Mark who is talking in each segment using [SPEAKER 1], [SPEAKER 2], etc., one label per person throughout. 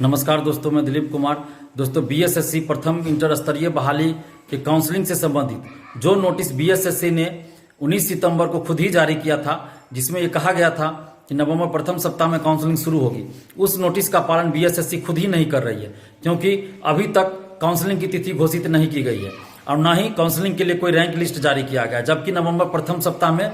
[SPEAKER 1] नमस्कार दोस्तों, मैं दिलीप कुमार। दोस्तों, बीएसएससी प्रथम इंटर स्तरीय बहाली के काउंसलिंग से संबंधित जो नोटिस बीएसएससी ने 19 सितंबर को खुद ही जारी किया था, जिसमें यह कहा गया था कि नवंबर प्रथम सप्ताह में काउंसलिंग शुरू होगी, उस नोटिस का पालन बीएसएससी खुद ही नहीं कर रही है, क्योंकि अभी तक काउंसलिंग की तिथि घोषित नहीं की गई है और न ही काउंसलिंग के लिए कोई रैंक लिस्ट जारी किया गया, जबकि नवंबर प्रथम सप्ताह में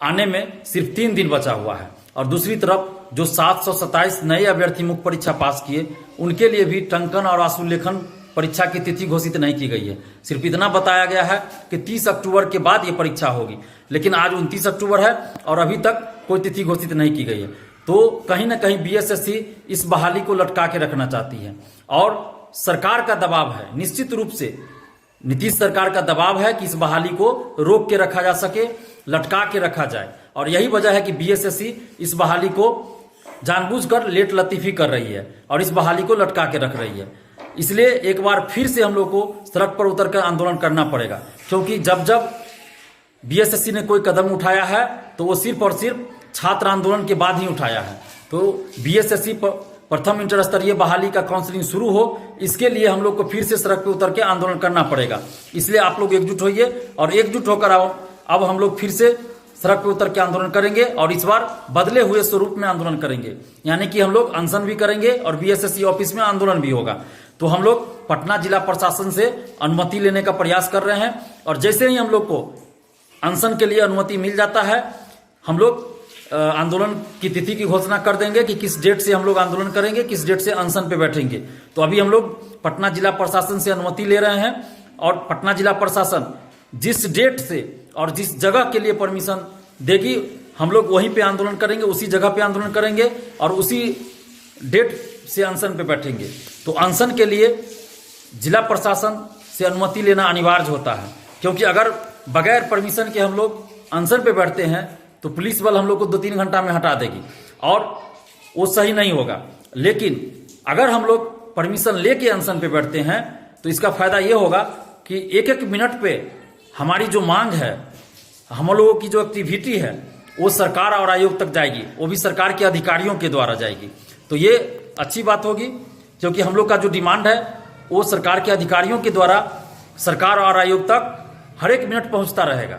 [SPEAKER 1] आने में सिर्फ 3 दिन बचा हुआ है। और दूसरी तरफ जो 727 नए अभ्यर्थी मुख्य परीक्षा पास किए, उनके लिए भी टंकन और आशुलेखन परीक्षा की तिथि घोषित नहीं की गई है। सिर्फ इतना बताया गया है कि 30 अक्टूबर के बाद ये परीक्षा होगी, लेकिन आज 29 अक्टूबर है और अभी तक कोई तिथि घोषित नहीं की गई है। तो कहीं ना कहीं बीएसएससी इस बहाली को लटका के रखना चाहती है और सरकार का दबाव है, निश्चित रूप से नीतीश सरकार का दबाव है कि इस बहाली को रोक के रखा जा सके, लटका के रखा जाए। और यही वजह है कि बीएसएससी इस बहाली को जानबूझकर लेट लतीफी कर रही है और इस बहाली को लटका के रख रही है। इसलिए एक बार फिर से हम लोग को सड़क पर उतर कर आंदोलन करना पड़ेगा, क्योंकि जब जब बीएसएससी ने कोई कदम उठाया है तो वो सिर्फ और सिर्फ छात्र आंदोलन के बाद ही उठाया है। तो बीएसएससी प्रथम इंटर स्तरीय बहाली का काउंसलिंग शुरू हो, इसके लिए हम लोग को फिर से सड़क पर उतर के आंदोलन करना पड़ेगा। इसलिए आप लोग एकजुट होइए और एकजुट होकर अब हम लोग फिर से सड़क पर उतर के आंदोलन करेंगे और इस बार बदले हुए स्वरूप में आंदोलन करेंगे, यानी कि हम लोग अनशन भी करेंगे और बीएसएससी ऑफिस में आंदोलन भी होगा। तो हम लोग पटना जिला प्रशासन से अनुमति लेने का प्रयास कर रहे हैं और जैसे ही हम लोग को अनशन के लिए अनुमति मिल जाता है, हम लोग आंदोलन की तिथि की घोषणा कर देंगे कि किस डेट से हम लोग आंदोलन करेंगे, किस डेट से अनशन पे बैठेंगे। तो अभी हम लोग पटना जिला प्रशासन से अनुमति ले रहे हैं और पटना जिला प्रशासन जिस डेट से और जिस जगह के लिए परमिशन देगी, हम लोग वहीं पे आंदोलन करेंगे, उसी जगह पे आंदोलन करेंगे और उसी डेट से अनशन पे बैठेंगे। तो अनशन के लिए जिला प्रशासन से अनुमति लेना अनिवार्य होता है, क्योंकि अगर बगैर परमिशन के हम लोग अनशन पे बैठते हैं तो पुलिस बल हम लोग को 2-3 घंटा में हटा देगी और वो सही नहीं होगा। लेकिन अगर हम लोग परमिशन लेके अनशन पे बैठते हैं तो इसका फायदा ये होगा कि एक मिनट पे हमारी जो मांग है, हम लोगों की जो एक्टिविटी है, वो सरकार और आयोग तक जाएगी, वो भी सरकार के अधिकारियों के द्वारा जाएगी। तो ये अच्छी बात होगी, क्योंकि हम लोग का जो डिमांड है वो सरकार के अधिकारियों के द्वारा सरकार और आयोग तक हर एक मिनट पहुंचता रहेगा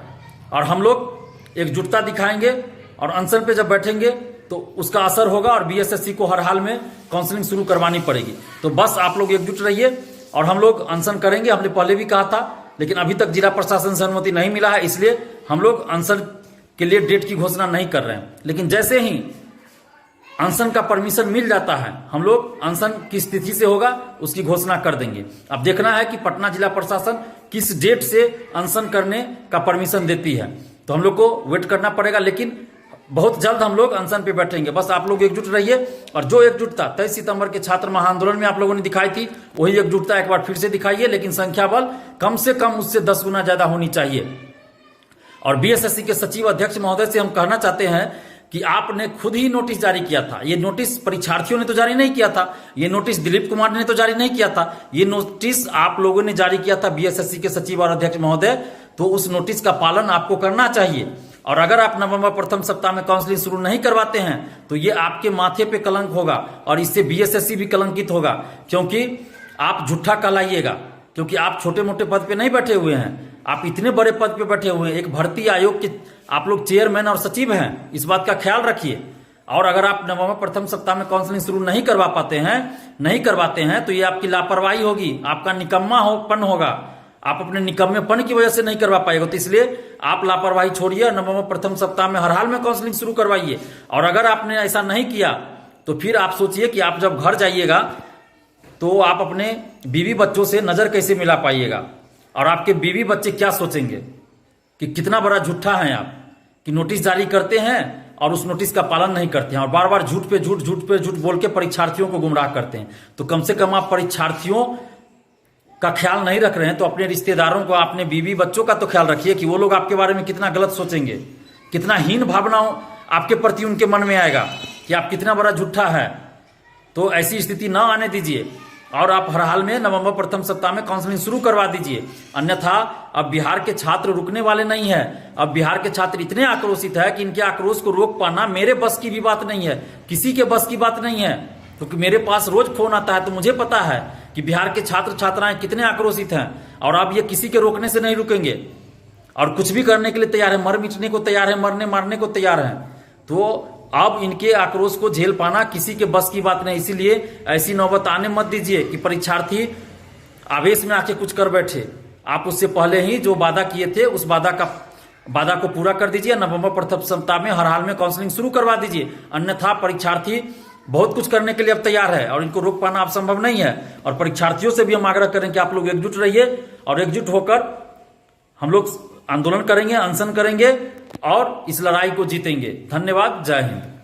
[SPEAKER 1] और हम लोग एकजुटता दिखाएंगे और अनशन पे जब बैठेंगे तो उसका असर होगा और बीएसएससी को हर हाल में काउंसलिंग शुरू करवानी पड़ेगी। तो बस आप लोग एकजुट रहिए और हम लोग अनशन करेंगे। हमने पहले भी कहा था, लेकिन अभी तक जिला प्रशासन से अनुमति नहीं मिला है, इसलिए हम लोग अनशन के लिए डेट की घोषणा नहीं कर रहे हैं। लेकिन जैसे ही अनशन का परमिशन मिल जाता है, हम लोग अनशन किस तिथि से होगा उसकी घोषणा कर देंगे। अब देखना है कि पटना जिला प्रशासन किस डेट से अनशन करने का परमिशन देती है, तो हम लोग को वेट करना पड़ेगा। लेकिन बहुत जल्द हम लोग अनशन पे बैठेंगे। बस आप लोग एकजुट रहिए और जो एकजुटता 23 सितंबर के छात्र महाआंदोलन में आप लोगों ने दिखाई थी, वही एकजुटता एक बार फिर से दिखाइए, लेकिन संख्या बल कम से कम उससे 10 गुना ज्यादा होनी चाहिए। और बीएसएससी के सचिव अध्यक्ष महोदय से हम कहना चाहते हैं कि आपने खुद ही नोटिस जारी किया था। ये नोटिस परीक्षार्थियों ने तो जारी नहीं किया था, ये नोटिस दिलीप कुमार ने तो जारी नहीं किया था, ये नोटिस आप लोगों ने जारी किया था, बीएसएससी के सचिव और अध्यक्ष महोदय। तो उस नोटिस का पालन आपको करना चाहिए। और अगर आप नवंबर प्रथम सप्ताह में काउंसलिंग शुरू नहीं करवाते हैं तो ये आपके माथे पे कलंक होगा और इससे बीएसएससी भी कलंकित होगा, क्योंकि आप झूठा कहलाइएगा, क्योंकि आप छोटे मोटे पद पे नहीं बैठे हुए हैं, आप इतने बड़े पद पे बैठे हुए हैं। एक भर्ती आयोग के आप लोग चेयरमैन और सचिव हैं, इस बात का ख्याल रखिए। और अगर आप नवंबर प्रथम सप्ताह में काउंसलिंग शुरू नहीं करवाते हैं तो ये आपकी लापरवाही होगी, आपका निकम्मापन होगा, आप अपने निकम्मेपन की वजह से नहीं करवा पाएगा। तो इसलिए आप लापरवाही छोड़िए, नवंबर प्रथम सप्ताह में हर हाल में काउंसलिंग शुरू करवाइए। और अगर आपने ऐसा नहीं किया तो फिर आप सोचिए कि आप जब घर जाइएगा तो आप अपने बीवी बच्चों से नजर कैसे मिला पाइएगा और आपके बीवी बच्चे क्या सोचेंगे कि कितना बड़ा झूठा है आप, कि नोटिस जारी करते हैं और उस नोटिस का पालन नहीं करते हैं और बार बार झूठ पे झूठ बोल के परीक्षार्थियों को गुमराह करते हैं। तो कम से कम आप परीक्षार्थियों का ख्याल नहीं रख रहे हैं तो अपने रिश्तेदारों को, अपने बीवी बच्चों का तो ख्याल रखिए कि वो लोग आपके बारे में कितना गलत सोचेंगे, कितना हीन भावनाओं आपके प्रति उनके मन में आएगा कि आप कितना बड़ा झूठा है। तो ऐसी स्थिति ना आने दीजिए और आप हर हाल में नवंबर प्रथम सप्ताह में काउंसलिंग शुरू करवा दीजिए। अन्यथा अब बिहार के छात्र रुकने वाले नहीं है। अब बिहार के छात्र इतने आक्रोशित है कि इनके आक्रोश को रोक पाना मेरे बस की भी बात नहीं है, किसी के बस की बात नहीं है। क्योंकि मेरे पास रोज फोन आता है, तो मुझे पता है कि बिहार के छात्र छात्राएं कितने आक्रोशित हैं। और अब ये किसी के रोकने से नहीं रुकेंगे और कुछ भी करने के लिए तैयार है, मर मिटने को तैयार है, मरने मारने को तैयार है। तो अब इनके आक्रोश को झेल पाना किसी के बस की बात नहीं। इसीलिए ऐसी नौबत आने मत दीजिए कि परीक्षार्थी आवेश में आके कुछ कर बैठे। आप उससे पहले ही जो वादा किए थे उस वादा को पूरा कर दीजिए। नवंबर प्रथम सप्ताह में हर हाल में काउंसलिंग शुरू करवा दीजिए, अन्यथा परीक्षार्थी बहुत कुछ करने के लिए अब तैयार है और इनको रोक पाना अब संभव नहीं है। और परीक्षार्थियों से भी हम आग्रह करें कि आप लोग एकजुट रहिए और एकजुट होकर हम लोग आंदोलन करेंगे, अनशन करेंगे और इस लड़ाई को जीतेंगे। धन्यवाद। जय हिंद।